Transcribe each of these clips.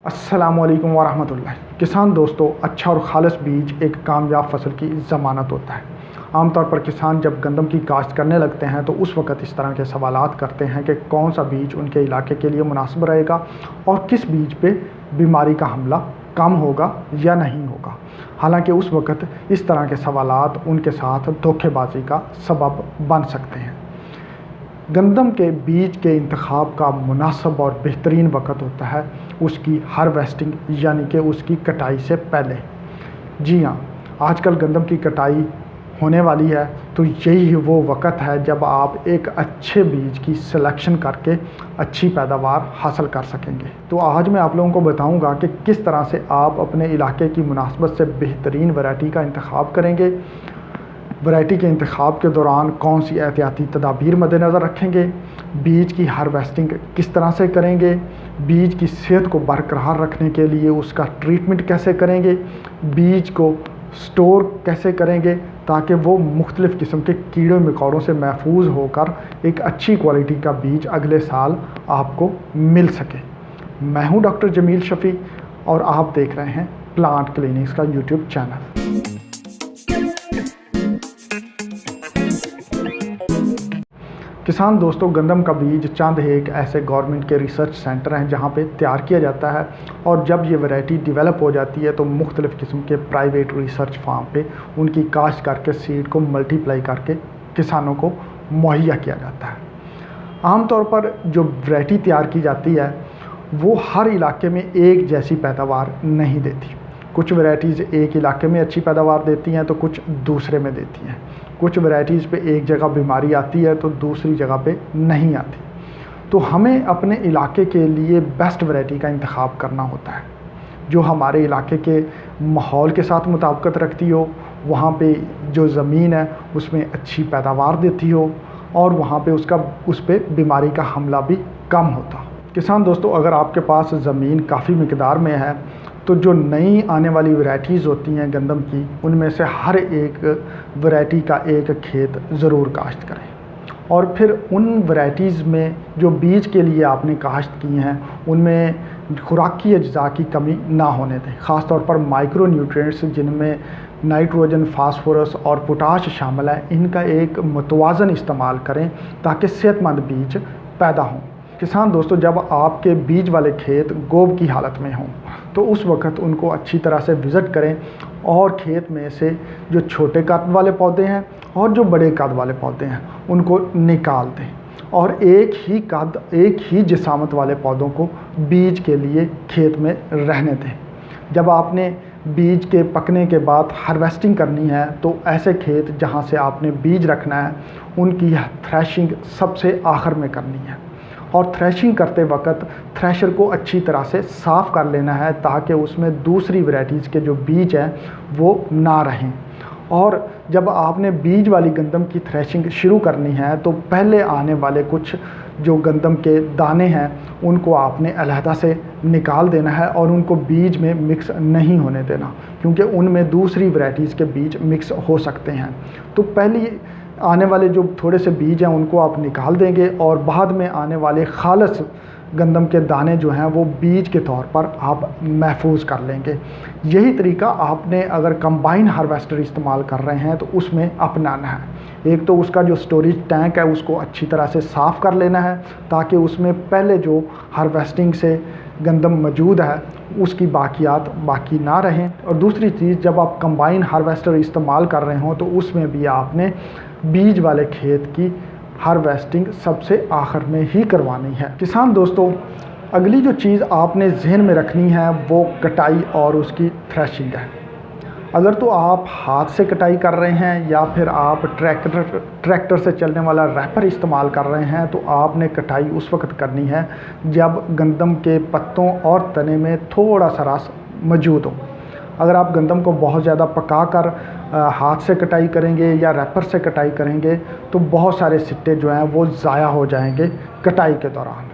अस्सलामुअलैकुम वरहमतुल्लाह। किसान दोस्तों, अच्छा और खालिश बीज एक कामयाब फसल की ज़मानत होता है। आमतौर पर किसान जब गंदम की काश्त करने लगते हैं तो उस वक़्त इस तरह के सवालात करते हैं कि कौन सा बीज उनके इलाके के लिए मुनासिब रहेगा और किस बीज पे बीमारी का हमला कम होगा या नहीं होगा। हालांकि उस वक़्त इस तरह के सवालात उनके साथ धोखेबाजी का सबब बन सकते हैं। गंदम के बीज के इंतखाब का मुनासिब और बेहतरीन वक़्त होता है उसकी हार्वेस्टिंग यानी कि उसकी कटाई से पहले। जी हाँ, आजकल गंदम की कटाई होने वाली है तो यही वो वक़्त है जब आप एक अच्छे बीज की सिलेक्शन करके अच्छी पैदावार हासिल कर सकेंगे। तो आज मैं आप लोगों को बताऊंगा कि किस तरह से आप अपने इलाके की मुनासिबत से बेहतरीन वैरायटी का इंतखाब करेंगे, वैरायटी के इंतखाब के दौरान कौन सी एहतियाती तदाबीर मद्देनज़र रखेंगे, बीज की हार्वेस्टिंग किस तरह से करेंगे, बीज की सेहत को बरकरार रखने के लिए उसका ट्रीटमेंट कैसे करेंगे, बीज को स्टोर कैसे करेंगे ताकि वो मुख्तलिफ़ किस्म के कीड़े मकोड़ों से महफूज होकर एक अच्छी क्वालिटी का बीज अगले साल आपको मिल सके। मैं हूँ डॉक्टर जमील शफ़ी और आप देख रहे हैं प्लांट क्लिनिक्स का यूट्यूब चैनल। किसान दोस्तों, गंदम का बीज चंद एक ऐसे गवर्नमेंट के रिसर्च सेंटर हैं जहां पे तैयार किया जाता है और जब ये वैरायटी डेवलप हो जाती है तो मुख्तलिफ़ किस्म के प्राइवेट रिसर्च फार्म पे उनकी काश्त करके सीड को मल्टीप्लाई करके किसानों को मुहैया किया जाता है। आमतौर पर जो वैरायटी तैयार की जाती है वो हर इलाके में एक जैसी पैदावार नहीं देती। कुछ वैरायटीज़ एक इलाके में अच्छी पैदावार देती हैं तो कुछ दूसरे में देती हैं। कुछ वैरायटीज़ पे एक जगह बीमारी आती है तो दूसरी जगह पे नहीं आती। तो हमें अपने इलाके के लिए बेस्ट वैरायटी का इंतखाब करना होता है जो हमारे इलाके के माहौल के साथ मुताबिकत रखती हो, वहाँ पे जो ज़मीन है उसमें अच्छी पैदावार देती हो और वहाँ पे उस पर बीमारी का हमला भी कम होता। किसान दोस्तों, अगर आपके पास ज़मीन काफ़ी मिकदार में है तो जो नई आने वाली वैरायटीज़ होती हैं गंदम की, उनमें से हर एक वैरायटी का एक खेत ज़रूर काश्त करें और फिर उन वैरायटीज़ में जो बीज के लिए आपने काश्त की हैं उनमें खुराकी अज्जा की कमी ना होने दें। ख़ास तौर पर माइक्रो न्यूट्रिएंट्स जिनमें नाइट्रोजन, फास्फोरस और पोटाश शामिल है, इनका एक मुतवाज़न इस्तेमाल करें ताकि सेहतमंद बीज पैदा हों। किसान दोस्तों, जब आपके बीज वाले खेत गोब की हालत में हों तो उस वक़्त उनको अच्छी तरह से विज़िट करें और खेत में से जो छोटे कद वाले पौधे हैं और जो बड़े कद वाले पौधे हैं उनको निकाल दें और एक ही जिसामत वाले पौधों को बीज के लिए खेत में रहने दें। जब आपने बीज के पकने के बाद हार्वेस्टिंग करनी है तो ऐसे खेत जहाँ से आपने बीज रखना है उनकी थ्रेशिंग सबसे आखिर में करनी है और थ्रेशिंग करते वक्त थ्रेशर को अच्छी तरह से साफ़ कर लेना है ताकि उसमें दूसरी वैरायटीज़ के जो बीज हैं वो ना रहें। और जब आपने बीज वाली गंदम की थ्रेशिंग शुरू करनी है तो पहले आने वाले कुछ जो गंदम के दाने हैं उनको आपने अलहदा से निकाल देना है और उनको बीज में मिक्स नहीं होने देना, क्योंकि उनमें दूसरी वैरायटीज़ के बीज मिक्स हो सकते हैं। तो पहली आने वाले जो थोड़े से बीज हैं उनको आप निकाल देंगे और बाद में आने वाले खालिस गंदम के दाने जो हैं वो बीज के तौर पर आप महफूज कर लेंगे। यही तरीका आपने अगर कंबाइन हार्वेस्टर इस्तेमाल कर रहे हैं तो उसमें अपनाना है। एक तो उसका जो स्टोरेज टैंक है उसको अच्छी तरह से साफ़ कर लेना है ताकि उसमें पहले जो हार्वेस्टिंग से गंदम मौजूद है उसकी बाकियात बाकी ना रहें। और दूसरी चीज़, जब आप कंबाइन हार्वेस्टर इस्तेमाल कर रहे हों तो उसमें भी आपने बीज वाले खेत की हार्वेस्टिंग सबसे आखिर में ही करवानी है। किसान दोस्तों, अगली जो चीज़ आपने जहन में रखनी है वो कटाई और उसकी थ्रेशिंग है। अगर तो आप हाथ से कटाई कर रहे हैं या फिर आप ट्रैक्टर से चलने वाला रैपर इस्तेमाल कर रहे हैं तो आपने कटाई उस वक्त करनी है जब गंदम के पत्तों और तने में थोड़ा सा रस मौजूद हो। अगर आप गंदम को बहुत ज़्यादा पका कर हाथ से कटाई करेंगे या रैपर से कटाई करेंगे तो बहुत सारे सिट्टे जो हैं वो ज़ाया हो जाएंगे कटाई के दौरान।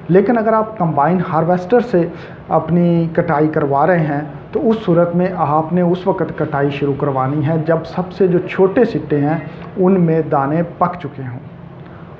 लेकिन अगर आप कंबाइन हार्वेस्टर से अपनी कटाई करवा रहे हैं तो उस सूरत में आपने उस वक़्त कटाई शुरू करवानी है जब सबसे जो छोटे सिट्टे हैं उनमें दाने पक चुके हों।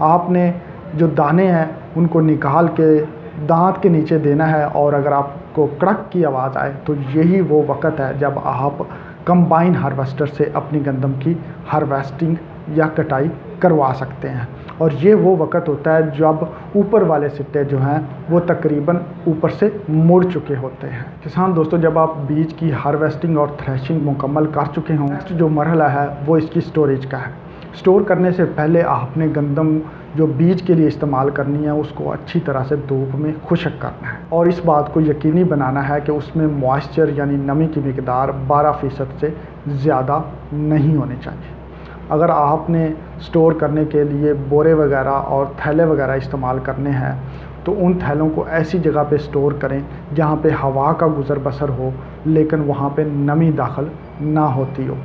आपने जो दाने हैं उनको निकाल के दांत के नीचे देना है और अगर आप को कड़क की आवाज़ आए तो यही वो वक़्त है जब आप कंबाइन हार्वेस्टर से अपनी गंदम की हार्वेस्टिंग या कटाई करवा सकते हैं। और ये वो वक़्त होता है जब ऊपर वाले सिट्टे जो हैं वो तकरीबन ऊपर से मुड़ चुके होते हैं। किसान दोस्तों, जब आप बीज की हार्वेस्टिंग और थ्रेशिंग मुकम्मल कर चुके हों, नेक्स्ट जो मरहला है वो इसकी स्टोरेज का है। स्टोर करने से पहले आपने गंदम जो बीज के लिए इस्तेमाल करनी है उसको अच्छी तरह से धूप में खुश्क करना है और इस बात को यकीनी बनाना है कि उसमें मॉइस्चर यानी नमी की मिकदार 12% से ज़्यादा नहीं होनी चाहिए। अगर आपने स्टोर करने के लिए बोरे वगैरह और थैले वगैरह इस्तेमाल करने हैं तो उन थैलों को ऐसी जगह पे स्टोर करें जहाँ पे हवा का गुज़र बसर हो लेकिन वहाँ पे नमी दाखिल ना होती हो।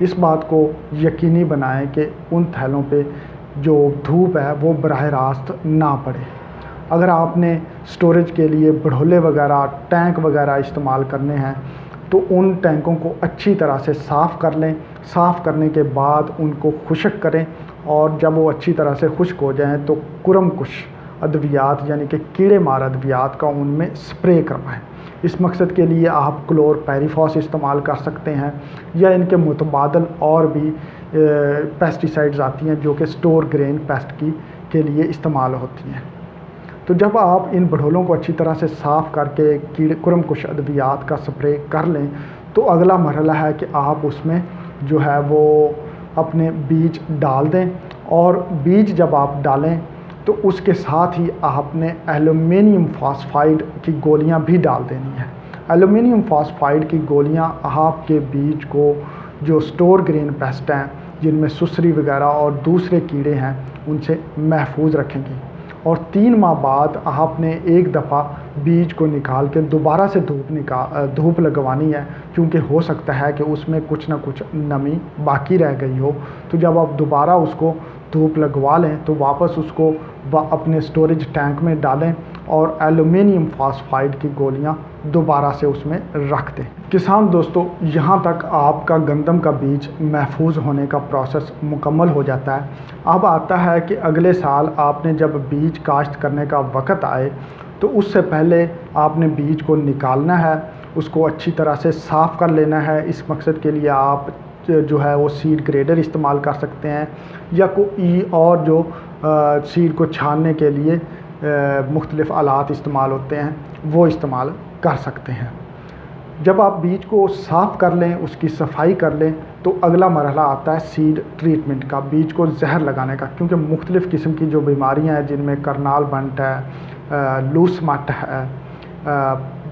इस बात को यकीनी बनाएं कि उन थैलों पे जो धूप है वो बराह रास्त ना पड़े। अगर आपने स्टोरेज के लिए बढ़ोले वगैरह टैंक वगैरह इस्तेमाल करने हैं तो उन टैंकों को अच्छी तरह से साफ़ कर लें। साफ़ करने के बाद उनको खुश्क करें और जब वो अच्छी तरह से खुश्क हो जाएं तो कुरमकुश अद्वियात यानी कि कीड़े मार अद्वियात का उनमें स्प्रे करवाएं। इस मकसद के लिए आप क्लोरपायरीफॉस इस्तेमाल कर सकते हैं या इनके मुतबादल और भी पेस्टिसाइड्स आती हैं जो कि स्टोर ग्रेन पेस्ट के लिए इस्तेमाल होती हैं। तो जब आप इन बढ़ोलों को अच्छी तरह से साफ़ करके कीड़े कुरमकुश अद्वियात का स्प्रे कर लें तो अगला मरहला है कि आप उसमें जो है वो अपने बीज डाल दें। और बीज जब आप डालें तो उसके साथ ही आपने एल्युमिनियम फॉस्फाइड की गोलियां भी डाल देनी है। एल्युमिनियम फॉस्फाइड की गोलियां आपके बीज को जो स्टोर ग्रेन पेस्ट हैं जिनमें सुसरी वगैरह और दूसरे कीड़े हैं उनसे महफूज रखेंगी। और 3 माह बाद आपने एक दफ़ा बीज को निकाल के दोबारा से धूप लगवानी है क्योंकि हो सकता है कि उसमें कुछ ना कुछ नमी बाकी रह गई हो। तो जब आप दोबारा उसको धूप लगवा लें तो वापस उसको अपने स्टोरेज टैंक में डालें और एल्युमिनियम फॉस्फाइड की गोलियां दोबारा से उसमें रख दें। किसान दोस्तों, यहाँ तक आपका गंदम का बीज महफूज होने का प्रोसेस मुकम्मल हो जाता है। अब आता है कि अगले साल आपने जब बीज काश्त करने का वक़्त आए तो उससे पहले आपने बीज को निकालना है, उसको अच्छी तरह से साफ़ कर लेना है। इस मकसद के लिए आप जो है वो सीड ग्रेडर इस्तेमाल कर सकते हैं या कोई और जो सीड को छानने के लिए मुख्तलिफ़ आलात इस्तेमाल होते हैं वो इस्तेमाल कर सकते हैं। जब आप बीज को साफ़ कर लें, उसकी सफाई कर लें तो अगला मरहला आता है सीड ट्रीटमेंट का, बीज को जहर लगाने का। क्योंकि मुख्तलिफ़ किस्म की जो बीमारियां हैं जिनमें करनाल बंट है, लूस मट है,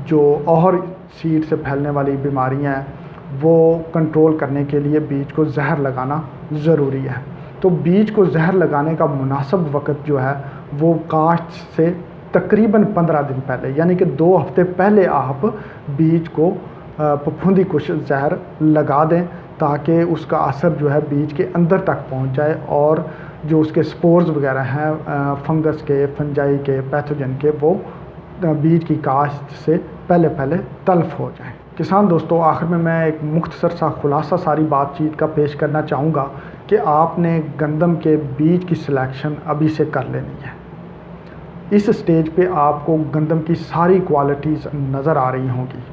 जो और सीड से फैलने वाली बीमारियां हैं वो कंट्रोल करने के लिए बीज को जहर लगाना ज़रूरी है। तो बीज को जहर लगाने का मुनासिब वक़्त जो है वो काश्त से तकरीबन 15 दिन पहले यानी कि 2 हफ्ते पहले आप बीज को फफूंदी कुश जहर लगा दें ताकि उसका असर जो है बीज के अंदर तक पहुंच जाए और जो उसके स्पोर्स वगैरह हैं फंगस के, फंजाई के, पैथोजन के, वो बीज की काश्त से पहले तल्फ हो जाए। किसान दोस्तों, आखिर में मैं एक मुख्तसर सा खुलासा सारी बातचीत का पेश करना चाहूँगा कि आपने गंदम के बीज की सिलेक्शन अभी से कर लेनी है। इस स्टेज पे आपको गंदम की सारी क्वालिटीज़ नज़र आ रही होंगी।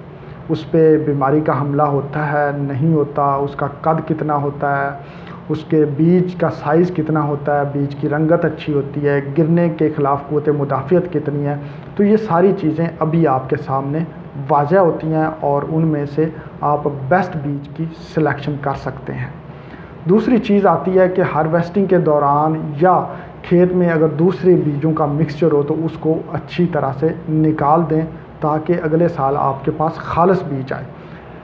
उस पर बीमारी का हमला होता है नहीं होता, उसका कद कितना होता है, उसके बीज का साइज़ कितना होता है, बीज की रंगत अच्छी होती है, गिरने के ख़िलाफ़ क़ुव्वत मुदाफ़ियत कितनी है। तो ये सारी चीज़ें अभी आपके सामने वाज़ह होती हैं और उनमें से आप बेस्ट बीज की सिलेक्शन कर सकते हैं। दूसरी चीज़ आती है कि हार्वेस्टिंग के दौरान या खेत में अगर दूसरे बीजों का मिक्सचर हो तो उसको अच्छी तरह से निकाल दें ताकि अगले साल आपके पास खालिस बीज आए।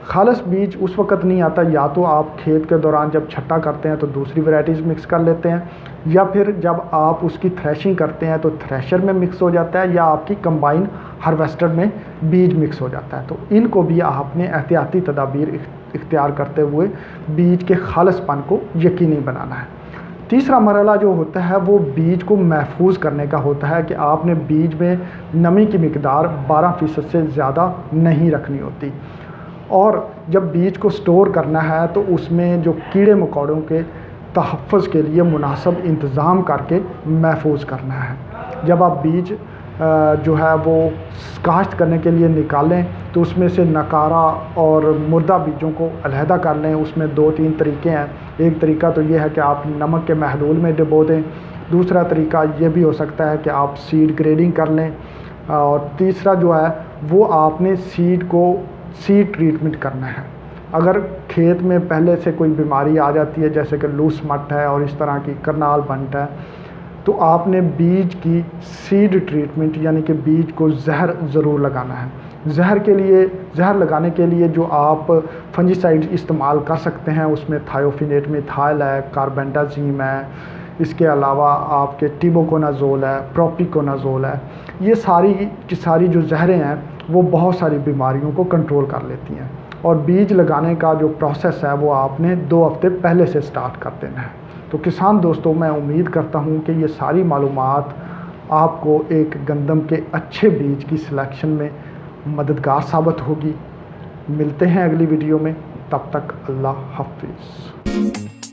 खालिस बीज उस वक़्त नहीं आता, या तो आप खेत के दौरान जब छट्टा करते हैं तो दूसरी वैरायटीज़ मिक्स कर लेते हैं, या फिर जब आप उसकी थ्रेशिंग करते हैं तो थ्रेशर में मिक्स हो जाता है, या आपकी कंबाइन हार्वेस्टर में बीज मिक्स हो जाता है। तो इनको भी आपने एहतियाती तदाबीर इख्तियार करते हुए बीज के खालिसपन को यकीनी बनाना है। तीसरा मरहला जो होता है वो बीज को महफूज करने का होता है कि आपने बीज में नमी की मिकदार 12% से ज़्यादा नहीं रखनी होती। और जब बीज को स्टोर करना है तो उसमें जो कीड़े मकोड़ों के तहफ़्फ़ुज़ के लिए मुनासिब इंतज़ाम करके महफूज करना है। जब आप बीज जो है वो काश्त करने के लिए निकालें तो उसमें से नकारा और मुर्दा बीजों को अलहदा कर लें। उसमें 2-3 तरीके हैं। एक तरीका तो ये है कि आप नमक के महलूल में डुबो दें। दूसरा तरीका ये भी हो सकता है कि आप सीड ग्रेडिंग कर लें। और तीसरा जो है वो आपने सीड ट्रीटमेंट करना है। अगर खेत में पहले से कोई बीमारी आ जाती है जैसे कि लूस मट है और इस तरह की करनाल बंट है, तो आपने बीज की सीड ट्रीटमेंट यानी कि बीज को जहर ज़रूर लगाना है। जहर लगाने के लिए जो आप फंजीसाइड इस्तेमाल कर सकते हैं उसमें थायोफिनेट मिथाइल है, कार्बेंडाजिम है, इसके अलावा आपके टिबोकोनाजोल है, प्रोपिकोनाजोल है। ये सारी की सारी जो जहरें हैं वो बहुत सारी बीमारियों को कंट्रोल कर लेती हैं। और बीज लगाने का जो प्रोसेस है वो आपने 2 हफ्ते पहले से स्टार्ट कर देना है। तो किसान दोस्तों, मैं उम्मीद करता हूँ कि ये सारी मालूमात आपको एक गंदम के अच्छे बीज की सिलेक्शन में मददगार साबित होगी। मिलते हैं अगली वीडियो में, तब तक अल्लाह हाफिज़।